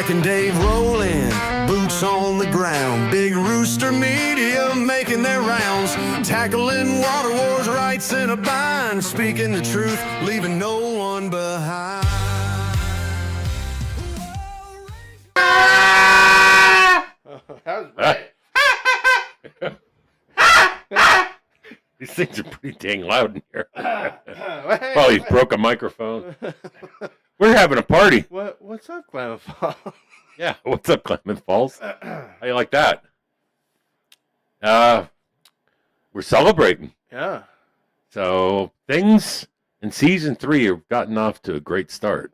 Jack and Dave rolling, boots on the ground. Big Rooster Media making their rounds. Tackling water wars, rights in a bind. Speaking the truth, leaving no one behind. That was right. These things are pretty dang loud in here. Probably broke a microphone. We're having a party. What's up, Klamath Falls? Yeah, what's up, Klamath Falls? How you like that? We're celebrating. Yeah. So things in season 3 have gotten off to a great start.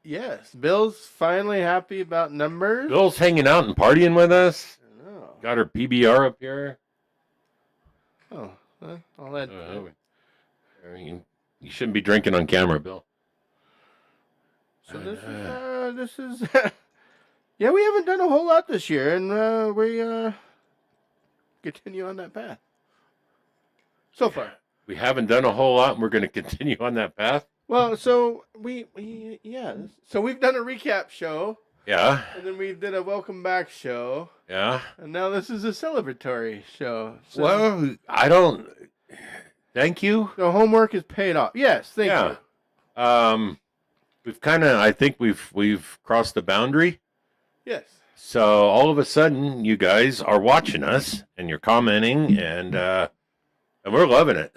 Yes. Bill's finally happy about numbers. Bill's hanging out and partying with us. I know. Got her PBR up here. Oh, I'll let. You shouldn't be drinking on camera, Bill. So this is yeah, we haven't done a whole lot this year, and we continue on that path. So far. We haven't done a whole lot, and we're going to continue on that path. Well, so we so we've done a recap show. Yeah. And then we did a welcome back show. Yeah. And now this is a celebratory show. So Well, I don't. Thank you. the homework is paid off. Yes, thank you. We've kind of. I think we've crossed the boundary. Yes. So all of a sudden, you guys are watching us and you're commenting, and we're loving it.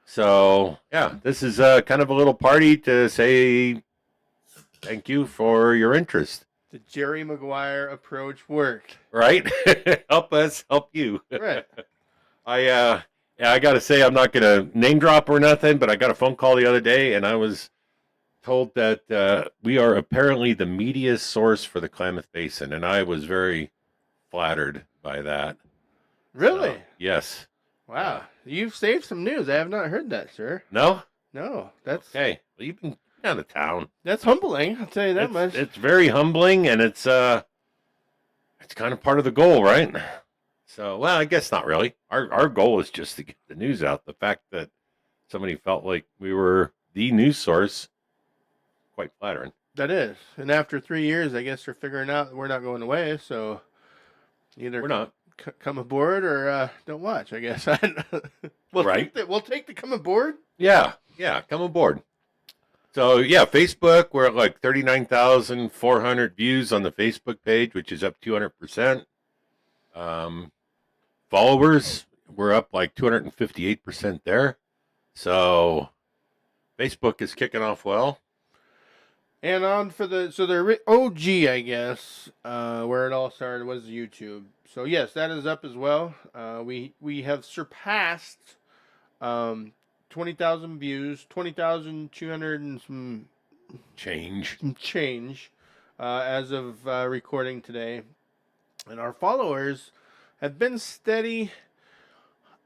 So yeah, this is kind of a little party to say thank you for your interest. The Jerry Maguire approach worked. Right? Help us, help you. Right. I got to say, I'm not going to name drop or nothing, but I got a phone call the other day, and I was told that we are apparently the media source for the Klamath Basin, and I was very flattered by that. Really? So, yes. Wow. You've saved some news. I have not heard that, sir. No? No. That's Okay. Well, you've been out of town. that's humbling, I'll tell you that much. It's very humbling, and it's kind of part of the goal, right? So, well, I guess not really. Our goal is just to get the news out. The fact that somebody felt like we were the news source, quite flattering. That is. And after 3 years, I guess they're figuring out we're not going away, so either We're not. come aboard or don't watch, I guess. Right. We'll take the come aboard. Yeah, come aboard. So, yeah, Facebook, we're at like 39,400 views on the Facebook page, which is up 200%. Followers, we're up like 258% there. So, Facebook is kicking off well. And on for the OG, I guess, where it all started was YouTube. So yes, that is up as well. We have surpassed 20,000 views, 20,200 and some Change. as of recording today, and our followers have been steady.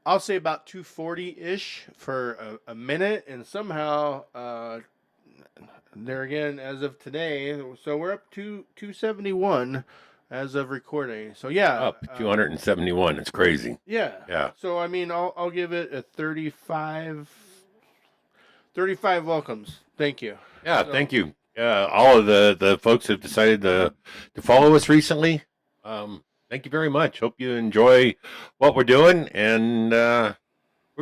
I'll say about 240-ish for a minute, and somehow there again as of today, so we're up to 271 as of recording. So yeah, Up 271. It's crazy. Yeah. Yeah. So I mean, I'll give it a 35 welcomes. Thank you. Yeah, thank you. All of the folks who've decided to follow us recently. Thank you very much. Hope you enjoy what we're doing, and we're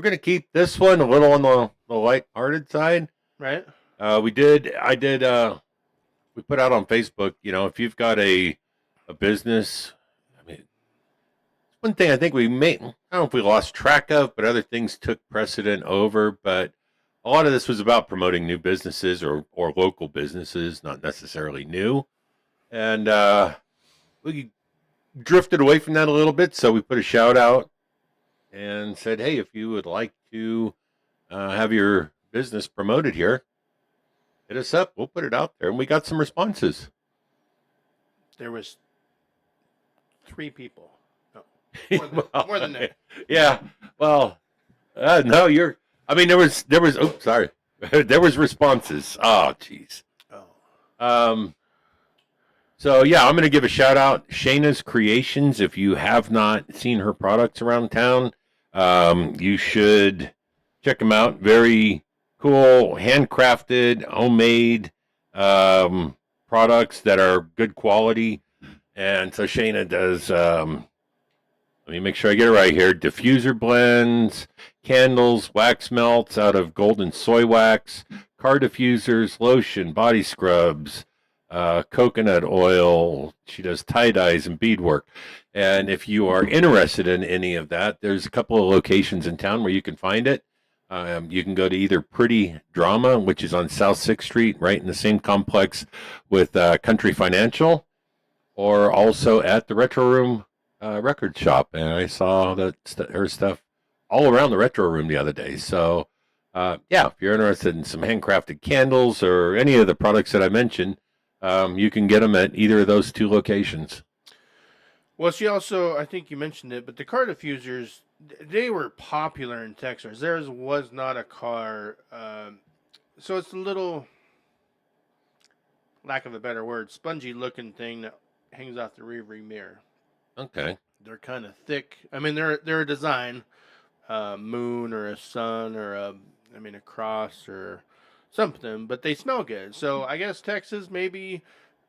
going to keep this one a little on the light-hearted side. Right. We put out on Facebook, if you've got a business, I mean, one thing I think I don't know if we lost track of, but other things took precedent over. But a lot of this was about promoting new businesses or local businesses, not necessarily new. And we drifted away from that a little bit. So we put a shout out and said, hey, if you would like to have your business promoted here, hit us up. We'll put it out there. And we got some responses. There was 3 people. No, more than that. Yeah. Well, no, there was, oops, sorry. There was responses. Oh, jeez. Oh. So yeah, I'm going to give a shout out Shayna's Creations. If you have not seen her products around town, you should check them out. Very cool, handcrafted, homemade products that are good quality. And so Shayna does, let me make sure I get it right here, diffuser blends, candles, wax melts out of golden soy wax, car diffusers, lotion, body scrubs, coconut oil. She does tie-dyes and beadwork. And if you are interested in any of that, there's a couple of locations in town where you can find it. You can go to either Pretty Drama, which is on South 6th Street, right in the same complex with Country Financial, or also at the Retro Room record shop. And I saw her stuff all around the Retro Room the other day. So, yeah, if you're interested in some handcrafted candles or any of the products that I mentioned, you can get them at either of those two locations. Well, she also, I think you mentioned it, but the car diffusers, they were popular in Texas. Theirs was not a car. So it's a little, lack of a better word, spongy looking thing that hangs off the rearview mirror. Okay. They're kind of thick. I mean, they're a design, moon or a sun or a cross or something, but they smell good. So I guess Texas maybe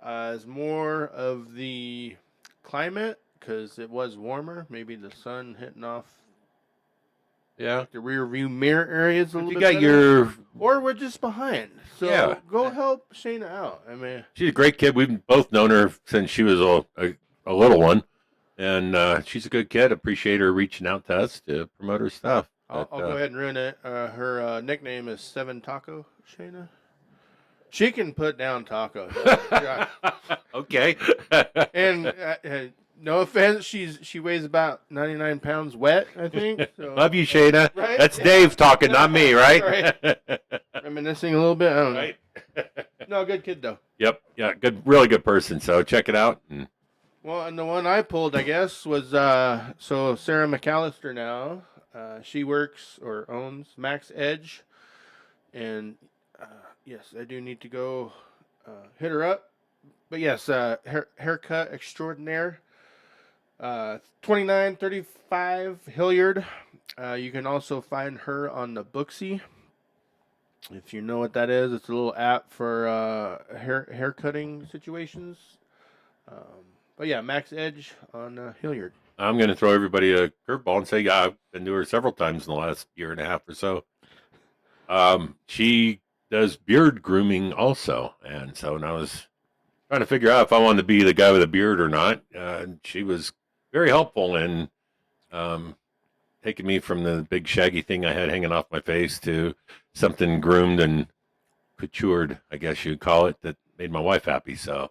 is more of the climate because it was warmer. Maybe the sun hitting off Yeah. the rear view mirror areas a little You bit got better. Or we're just behind. So Yeah. go help Shayna out. I mean, she's a great kid. We've both known her since she was a little one. And she's a good kid. Appreciate her reaching out to us to promote her stuff. I'll go ahead and ruin it. Her nickname is Seven Taco, Shayna. She can put down tacos. Yeah. Okay. And no offense, she weighs about 99 pounds wet, I think. So, Love you, Shayna. Right? That's Dave talking, not me, right? Right. Reminiscing a little bit. I don't know. Right. No, good kid though. Yep. Yeah. Good. Really good person. So check it out. And Well, and the one I pulled, I guess, was so Sarah McAllister now. She works or owns Max Edge. And yes, I do need to go hit her up. But yes, haircut extraordinaire. 2935 Hilliard. You can also find her on the Booksy. If you know what that is, it's a little app for hair cutting situations. But yeah, Max Edge on Hilliard. I'm going to throw everybody a curveball and say, yeah, I've been to her several times in the last year and a half or so. She does beard grooming also. And so when I was trying to figure out if I wanted to be the guy with a beard or not, she was very helpful in taking me from the big shaggy thing I had hanging off my face to something groomed and coutured, I guess you'd call it, that made my wife happy. So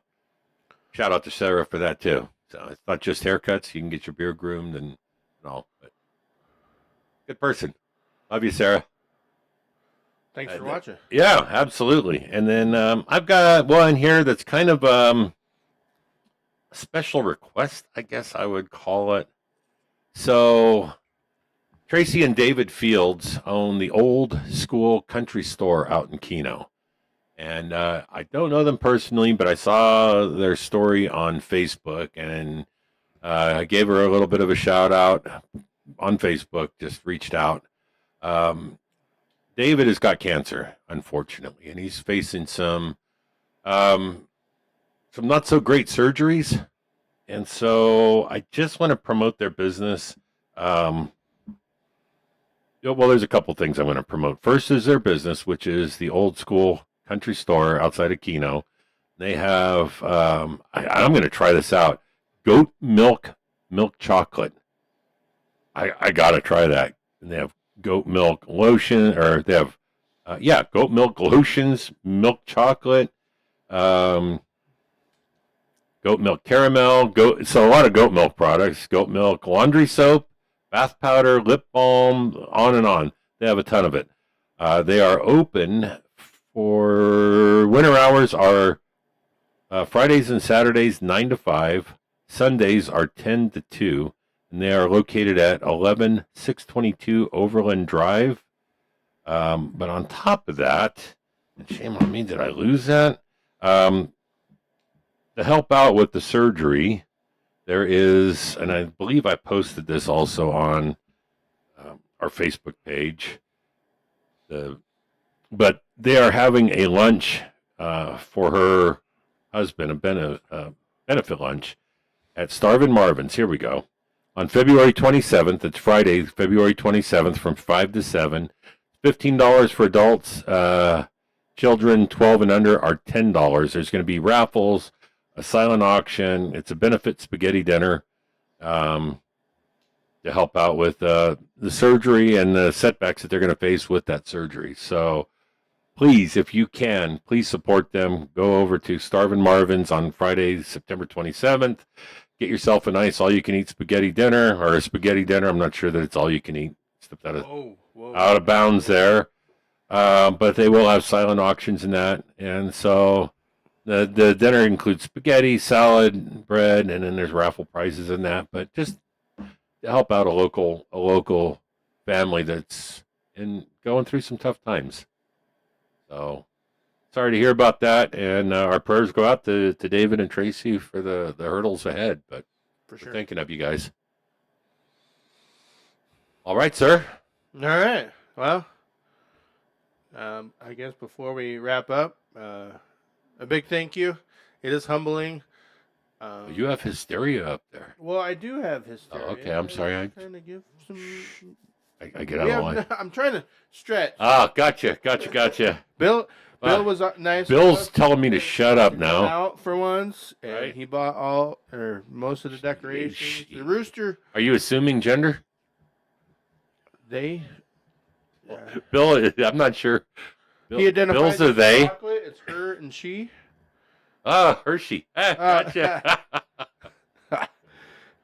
shout out to Sarah for that too. So it's not just haircuts. You can get your beard groomed and all. But good person. Love you, Sarah. Thanks for watching. Yeah, absolutely. And then I've got one here that's kind of a special request, I guess I would call it. So Tracy and David Fields own the Old School Country Store out in Keno. And I don't know them personally, but I saw their story on Facebook, and I gave her a little bit of a shout out on Facebook, just reached out. David has got cancer, unfortunately, and he's facing some not so great surgeries. And so I just want to promote their business. Well, there's a couple things I want to promote. First is their business, which is the Old School Country Store outside of Keno. They have, I'm going to try this out, goat milk chocolate. I got to try that. And they have goat milk lotion, or they have, goat milk lotions, milk chocolate, goat milk caramel, so a lot of goat milk products, goat milk laundry soap, bath powder, lip balm, on and on. They have a ton of it. They are open for winter hours are Fridays and Saturdays 9 to 5. Sundays are 10 to 2. And they are located at 11622 Overland Drive. But on top of that, and shame on me, did I lose that? To help out with the surgery, there is, and I believe I posted this also on our Facebook page, but they are having a lunch for her husband a benefit lunch at Starvin' Marvin's. Here we go. On February 27th, it's Friday, February 27th from 5 to 7. $15 for adults. Children 12 and under are $10. There's going to be raffles, a silent auction. It's a benefit spaghetti dinner to help out with the surgery and the setbacks that they're going to face with that surgery. So please, if you can, please support them. Go over to Starvin' Marvin's on Friday, September 27th. Get yourself a nice all-you-can-eat spaghetti dinner, or a spaghetti dinner. I'm not sure that it's all-you-can-eat. Stepped out of bounds there. But they will have silent auctions in that. And so the dinner includes spaghetti, salad, bread, and then there's raffle prizes in that. But just to help out a local family that's going through some tough times. So sorry to hear about that, and our prayers go out to David and Tracy for the hurdles ahead, but For sure. we're thinking of you guys. All right, sir. All right. Well, I guess before we wrap up, a big thank you. It is humbling. You have hysteria up there. Well, I do have hysteria. Oh, okay, I'm sorry. I'm trying to give some... I get out of line. I'm trying to stretch. Ah, gotcha. Bill was nice. Bill's telling me to shut up now. Out for once, and Right. he bought all or most of the decorations. The rooster, Are you assuming gender? they. Bill, I'm not sure. He identifies Bill's as are they? chocolate. It's her and she. Ah, Hershey. Ah, gotcha.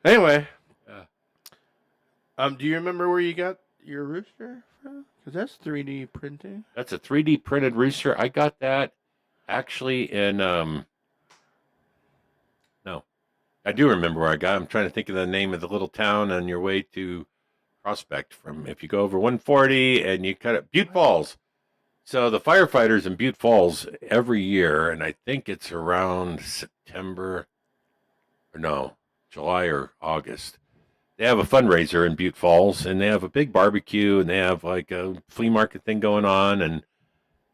Anyway, Yeah. do you remember where you got your rooster from? Because that's 3D printing. That's a 3D printed rooster. I got that actually in no. I do remember where I got it. I'm trying to think of the name of the little town on your way to Prospect from if you go over 140 and you cut it Butte Falls. So the firefighters in Butte Falls every year, and I think it's around September or no, July or August. They have a fundraiser in Butte Falls, and they have a big barbecue, and they have like a flea market thing going on. And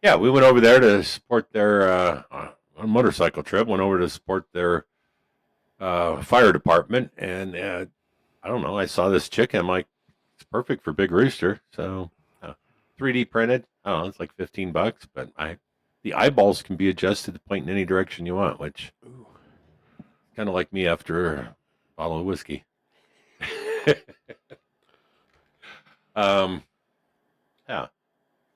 yeah, we went over there to support their on a motorcycle trip. Went over to support their fire department, and I don't know. I saw this chicken. I'm like, it's perfect for Big Rooster. So 3D printed. I don't know. It's like $15, but the eyeballs can be adjusted to point in any direction you want, which kind of like me after a bottle of whiskey. Yeah.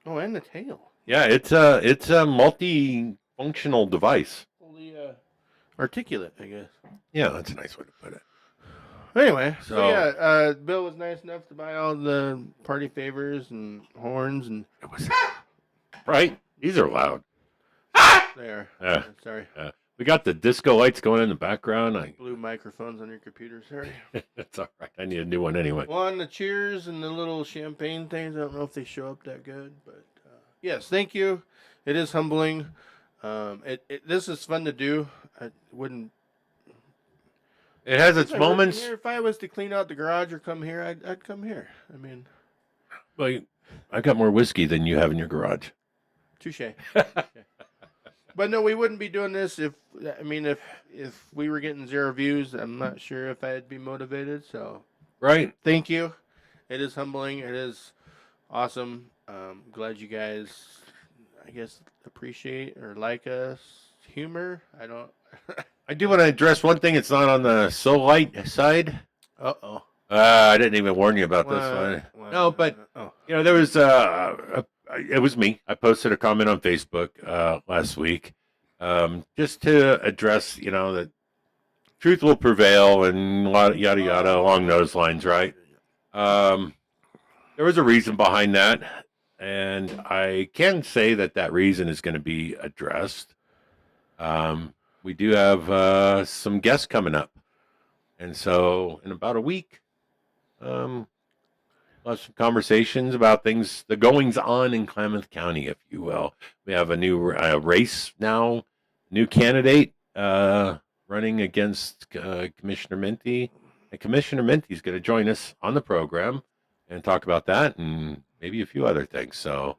Oh, and the tail. Yeah, it's a multifunctional device. Fully articulate, I guess. Yeah, that's a nice way to put it. Anyway, so So- yeah, Bill was nice enough to buy all the party favors and horns and It was right. These are loud. there. Yeah. Sorry. We got the disco lights going in the background. Blue microphones on your computer. Sorry. That's all right. I need a new one anyway. Well, on the cheers and the little champagne things, I don't know if they show up that good, but yes, thank you. It is humbling. This is fun to do. I wouldn't. It has its If I worked moments. here, if I was to clean out the garage or come here, I'd come here. I mean, Well, I got more whiskey than you have in your garage. touche. But no, we wouldn't be doing this if we were getting 0 views. I'm not sure if I'd be motivated. So Right. thank you. It is humbling. It is awesome. Glad you guys, I guess, appreciate or like us. Humor. I don't. I do want to address one thing. It's not on the so light side. Uh-oh. I didn't even warn you about this one. No, but there was it was me. I posted a comment on Facebook last week, just to address, that truth will prevail and a lot of yada yada along those lines, right? There was a reason behind that, and I can say that reason is going to be addressed. We do have some guests coming up, and so in about a week, we'll have some conversations about things, the goings on in Klamath County, if you will. We have a new race now, new candidate running against Commissioner Minty. And Commissioner Minty is going to join us on the program and talk about that and maybe a few other things. So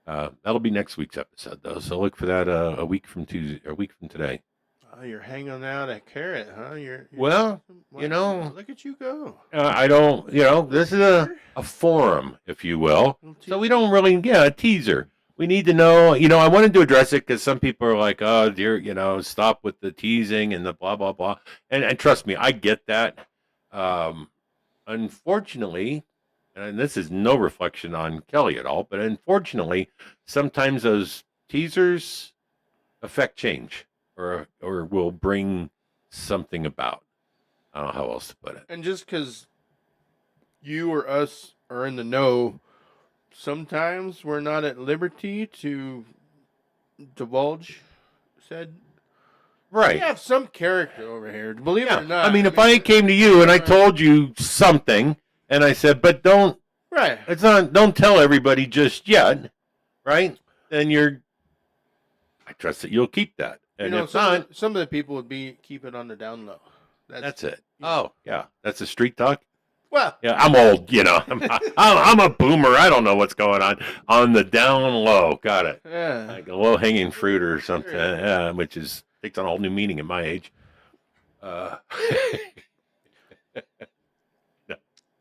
that'll be next week's episode, though. So look for that a week from today. Oh, you're hanging out a carrot, huh? Well, Wow, you know, look at you go. I don't, this is a forum, if you will. Little So we teaser. don't really, a teaser. We need to know, I wanted to address it because some people are like, oh, dear, stop with the teasing and the blah, blah, blah. And trust me, I get that. Unfortunately, and this is no reflection on Kelly at all, but unfortunately, sometimes those teasers affect change or will bring something about. I don't know how else to put it. And just because you or us are in the know, sometimes we're not at liberty to divulge said. Right. We have some character over here, believe it Yeah. or not. I mean, if I came to you and I told you something and I said, but don't tell everybody just yet, right? Then I trust that you'll keep that. And if not, some of the people would keep it on the down low. That's it. Oh, yeah. That's a street talk. Well, yeah, I'm old, I'm a boomer. I don't know what's going on the down low. Got it. Yeah. Like a low hanging fruit or something. Yeah, which takes on a whole new meaning at my age.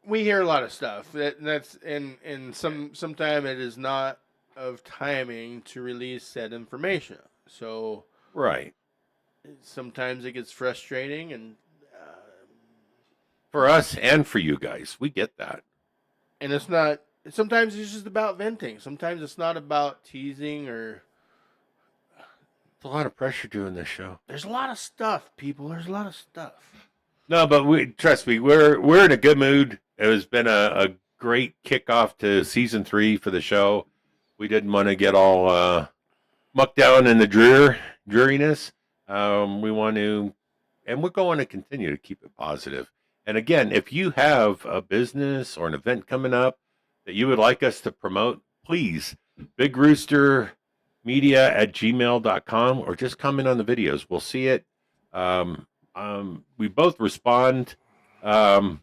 We hear a lot of stuff that's and sometime it is not of timing to release said information. So right. Sometimes it gets frustrating and. For us and for you guys, we get that. And it's not. Sometimes it's just about venting. Sometimes it's not about teasing or. It's a lot of pressure doing this show. There's a lot of stuff, people. There's a lot of stuff. No, but trust me, we're in a good mood. It has been a great kickoff to season 3 for the show. We didn't want to get all mucked down in the dreariness. We want to, and we're going to continue to keep it positive. And again, if you have a business or an event coming up that you would like us to promote, please, bigroostermedia@gmail.com, or just comment on the videos. We'll see it. We both respond. I'm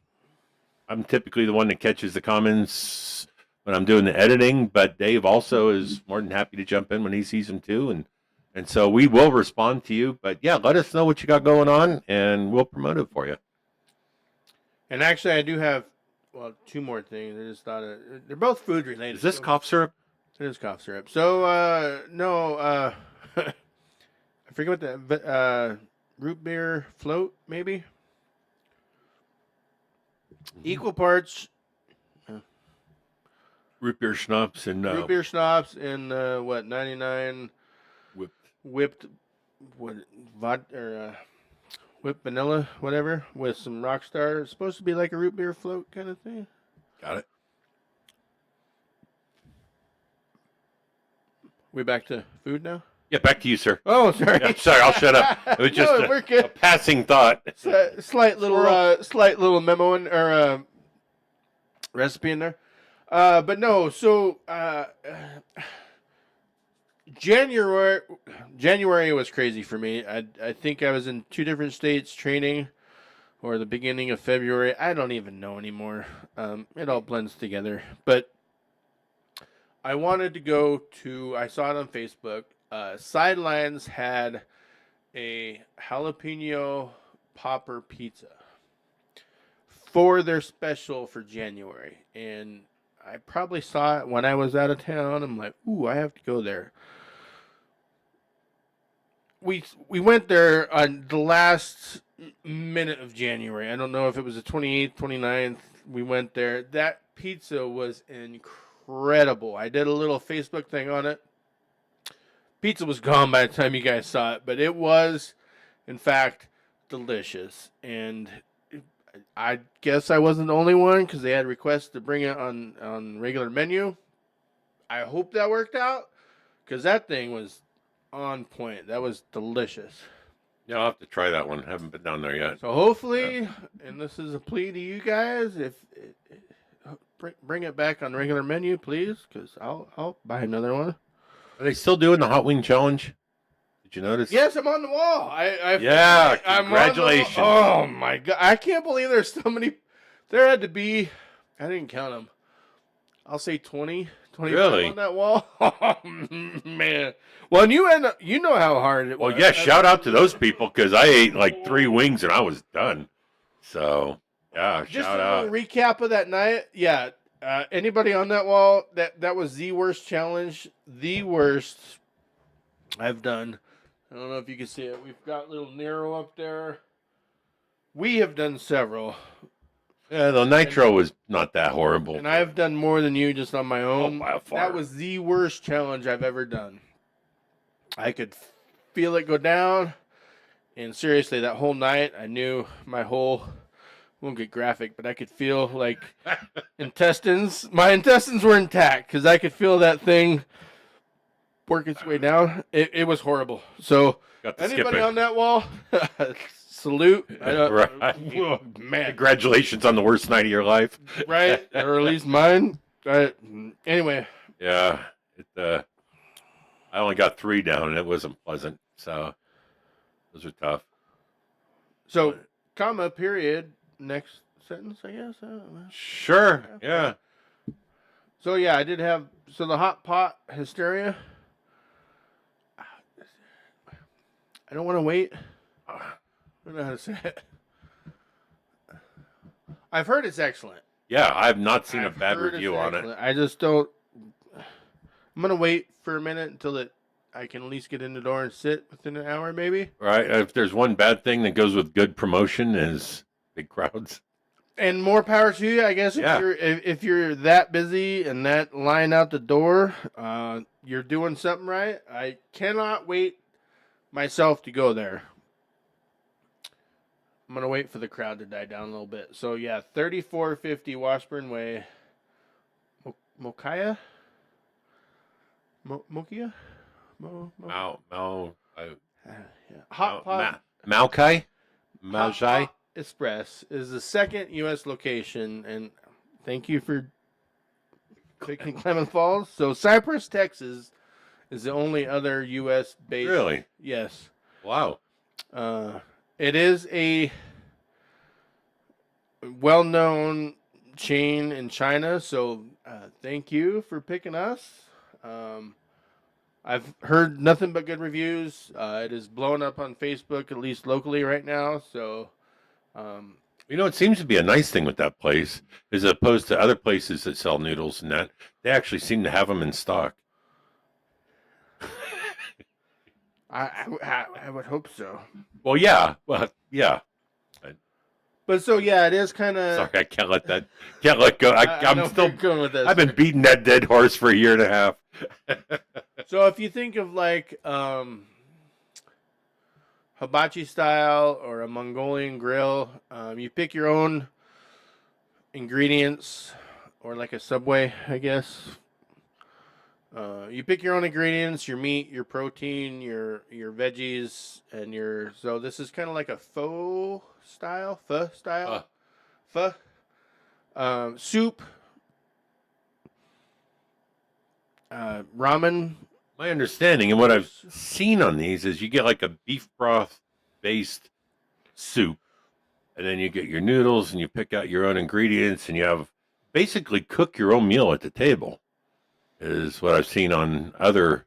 typically the one that catches the comments when I'm doing the editing, but Dave also is more than happy to jump in when he sees them too. And so we will respond to you. But yeah, let us know what you got going on, and we'll promote it for you. And actually, I do have, 2 more things. I just thought they're both food related. Is this cough syrup? It is cough syrup. So, no, I forget what the root beer float, maybe? Equal parts. Root beer schnapps and root beer schnapps and 99 whipped whipped vanilla, whatever, with some Rockstar. It's supposed to be like a root beer float kind of thing. Got it. We back to food now? Yeah, back to you, sir. Oh, sorry. Yeah, sorry, I'll shut up. It was just a passing thought. Slight little memo or recipe in there. But no, so January was crazy for me. I think I was in 2 different states training, or the beginning of February. I don't even know anymore. It all blends together. But I wanted to go to, I saw it on Facebook. Sidelines had a jalapeno popper pizza for their special for January. And I probably saw it when I was out of town. I'm like, ooh, I have to go there. We went there on the last minute of January. I don't know if it was the 28th, 29th. We went there. That pizza was incredible. I did a little Facebook thing on it. Pizza was gone by the time you guys saw it, but it was, in fact, delicious. And I guess I wasn't the only one because they had requests to bring it on regular menu. I hope that worked out because that thing was on point. That was delicious. Yeah, I'll have to try that one. Haven't been down there yet. So hopefully, and this is a plea to you guys, if bring it back on regular menu, please, because I'll buy another one. Are they still doing the hot wing challenge? Did you notice? Yes, I'm on the wall. Congratulations. Oh my God, I can't believe there's so many. There had to be, I didn't count them. I'll say 20 25 Really? on that wall. Oh, man. Well, and you know how hard it was. Well, yeah, shout out to those people because I ate like 3 wings and I was done. So, yeah, Just shout a out. little recap of that night. Yeah, anybody on that wall, that was the worst challenge, the worst I've done. I don't know if you can see it. We've got little Nero up there. We have done several. Yeah, the nitro was not that horrible. And I have done more than you just on my own. by far. That was the worst challenge I've ever done. I could feel it go down. And seriously, that whole night, I knew my whole, won't get graphic, but I could feel like intestines. My intestines were intact because I could feel that thing work its way down. It was horrible. So, Got the anybody skipping. on that wall, salute. Right. Oh, man. Congratulations on the worst night of your life. Right? Or at least mine. Anyway. Yeah, I only got 3 down, and it wasn't pleasant. So those are tough. So, comma, period, next sentence, I guess. I don't know. Sure. Yeah. So, yeah, I did have, so the hot pot hysteria. I don't want to wait. I don't know how to say it. I've heard it's excellent. Yeah, I have not seen a I've bad heard review it's on it. excellent. I just don't. I'm going to wait for a minute until I can at least get in the door and sit within an hour, maybe. Right. If there's one bad thing that goes with good promotion is big crowds. And more power to you, I guess. Yeah. If you're that busy and that line out the door, you're doing something right. I cannot wait myself to go there. I'm gonna wait for the crowd to die down a little bit. So yeah, 3450 Washburn Way, Mokia. Mokia. Hot Pot Maokai? Maojai? Express is the second U.S. location, and thank you for picking Klamath Falls. So Cypress, Texas, is the only other U.S. based. Really? Yes. Wow. It is a well-known chain in China, so thank you for picking us. I've heard nothing but good reviews. It is blowing up on Facebook, at least locally right now. So, You know, it seems to be a nice thing with that place, as opposed to other places that sell noodles and that. They actually seem to have them in stock. I would hope so. Well, yeah. Well, yeah. But so yeah, it is kind of. Sorry, I can't let go. I'm still going with this. I've been beating that dead horse for a year and a half. So if you think of like hibachi style or a Mongolian grill, you pick your own ingredients, or like a Subway, I guess. You pick your own ingredients, your meat, your protein, your veggies, and so this is kind of like a pho style, soup, ramen. My understanding and what I've seen on these is you get like a beef broth based soup, and then you get your noodles and you pick out your own ingredients and you have basically cook your own meal at the table. Is what I've seen on other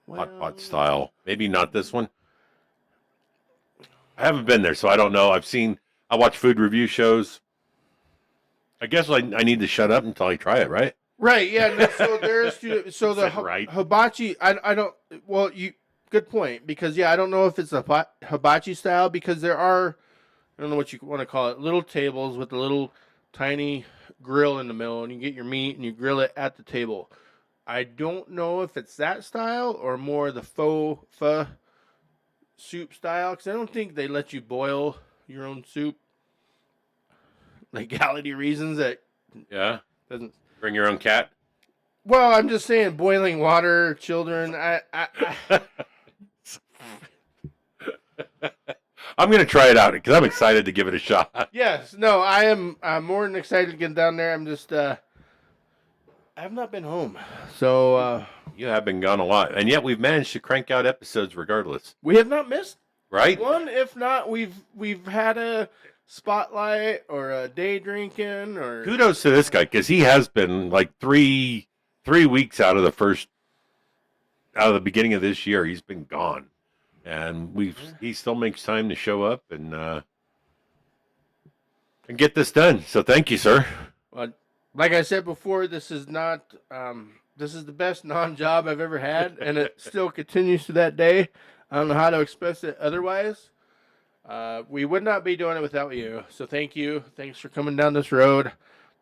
hot pot style. Maybe not this one. I haven't been there, so I don't know. I watch food review shows. I guess I need to shut up until I try it, right? Right, yeah. No, so there's the right. hibachi. I don't. Well, good point, because yeah, I don't know if it's a hibachi style, because there are, I don't know what you want to call it, little tables with a little tiny grill in the middle, and you get your meat and you grill it at the table. I don't know if it's that style or more the pho soup style, because I don't think they let you boil your own soup. Legality reasons that doesn't. Bring your own cat. Well, I'm just saying, boiling water, children. I'm going to try it out because I'm excited to give it a shot. Yes, no, I'm more than excited to get down there. I'm just, I have not been home, so You have been gone a lot, and yet we've managed to crank out episodes regardless. we have not missed Right? one. If not, we've had a spotlight or a day drinking or. Kudos to this guy because he has been like 3 3 weeks out of the beginning of this year, he's been gone, and he still makes time to show up and get this done. So thank you, sir. Well, like I said before, this is not this is the best non-job I've ever had, and it still continues to that day. I don't know how to express it otherwise. We would not be doing it without you. So thank you. Thanks for coming down this road.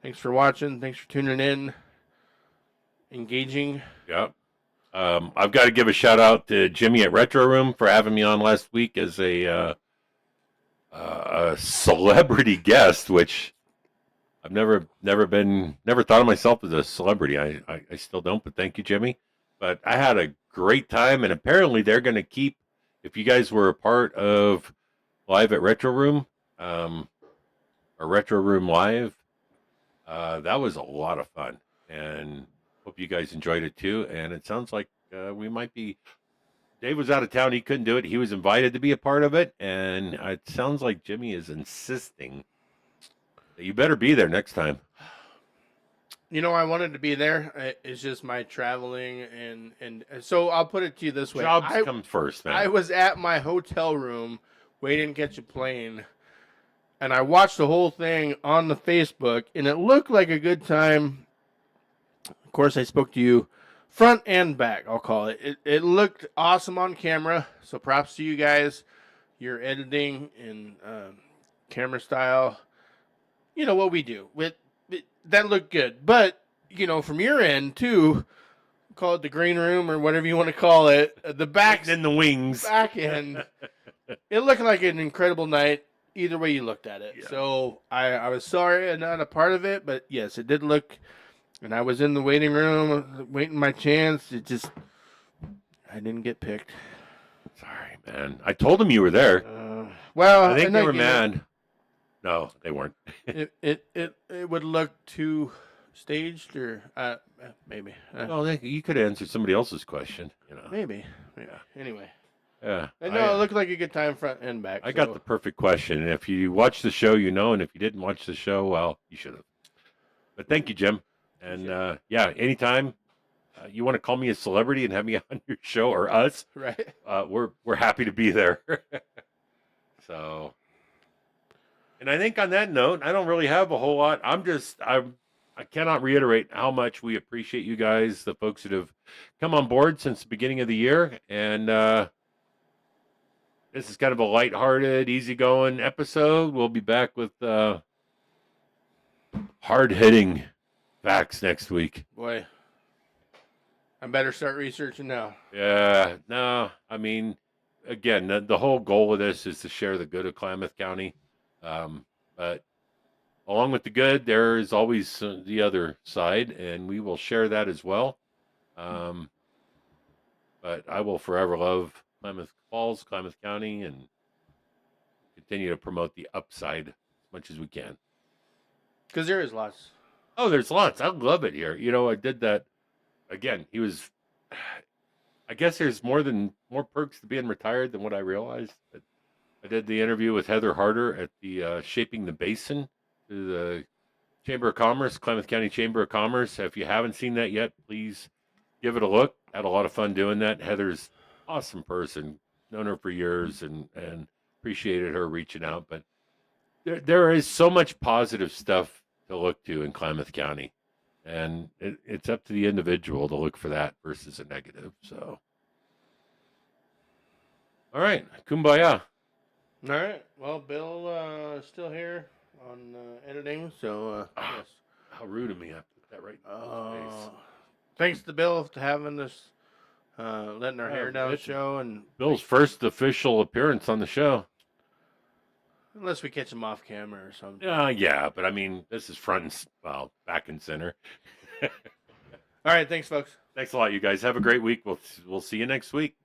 Thanks for watching. Thanks for tuning in, engaging. Yeah. I've got to give a shout out to Jimmy at Retro Room for having me on last week as a celebrity guest, which I've never thought of myself as a celebrity. I still don't, but thank you, Jimmy. But I had a great time, and apparently they're going to keep, if you guys were a part of Live at Retro Room, or Retro Room Live, that was a lot of fun, and hope you guys enjoyed it too. And it sounds like we might be. Dave was out of town; he couldn't do it. He was invited to be a part of it, and it sounds like Jimmy is insisting that you better be there next time. You know, I wanted to be there. It's just my traveling, and so I'll put it to you this way: Jobs come first, man. I was at my hotel room waiting to catch a plane, and I watched the whole thing on the Facebook, and it looked like a good time. Of course, I spoke to you front and back, I'll call it. It looked awesome on camera, so props to you guys. Your editing and camera style, you know what we do. That looked good. But, you know, from your end, too, call it the green room or whatever you want to call it, the back in the wings. Back end, it looked like an incredible night. Either way you looked at it. Yeah. So I was sorry I'm not a part of it, but yes, it did look. And I was in the waiting room, waiting my chance. I didn't get picked. Sorry, man. I told them you were there. Well, I think they were mad. No, they weren't. it would look too staged, or maybe. Well, you could answer somebody else's question. You know, maybe. Yeah. Anyway. Yeah. No, it looked like a good time front and back. I got the perfect question, and if you watch the show, you know, and if you didn't watch the show, well, you should have. But thank you, Jim. And yeah, anytime you want to call me a celebrity and have me on your show, or us, right? We're happy to be there. So, and I think on that note, I don't really have a whole lot. I cannot reiterate how much we appreciate you guys, the folks that have come on board since the beginning of the year, and this is kind of a lighthearted, easygoing episode. We'll be back with hard-hitting facts next week. Boy, I better start researching now. Yeah, no, I mean, again, the whole goal of this is to share the good of Klamath County. But along with the good, there is always the other side, and we will share that as well. But I will forever love Klamath Falls, Klamath County, and continue to promote the upside as much as we can. Because there is lots. Oh, there's lots. I love it here. You know, I did that again. I guess there's more perks to being retired than what I realized. But I did the interview with Heather Harder at the Shaping the Basin to the Chamber of Commerce, Klamath County Chamber of Commerce. If you haven't seen that yet, please give it a look. Had a lot of fun doing that. Heather's an awesome person. Known her for years and appreciated her reaching out. But there is so much positive stuff to look to in Klamath County, and it's up to the individual to look for that versus a negative. So, all right, kumbaya. All right. Well, Bill is still here on editing, so yes. How rude of me! I put that right in his face. Thanks to Bill for having us, letting our hair down the show, and Bill's first official appearance on the show. Unless we catch him off camera or something. Yeah, but I mean, this is back and center. All right, thanks, folks. Thanks a lot, you guys. Have a great week. We'll see you next week.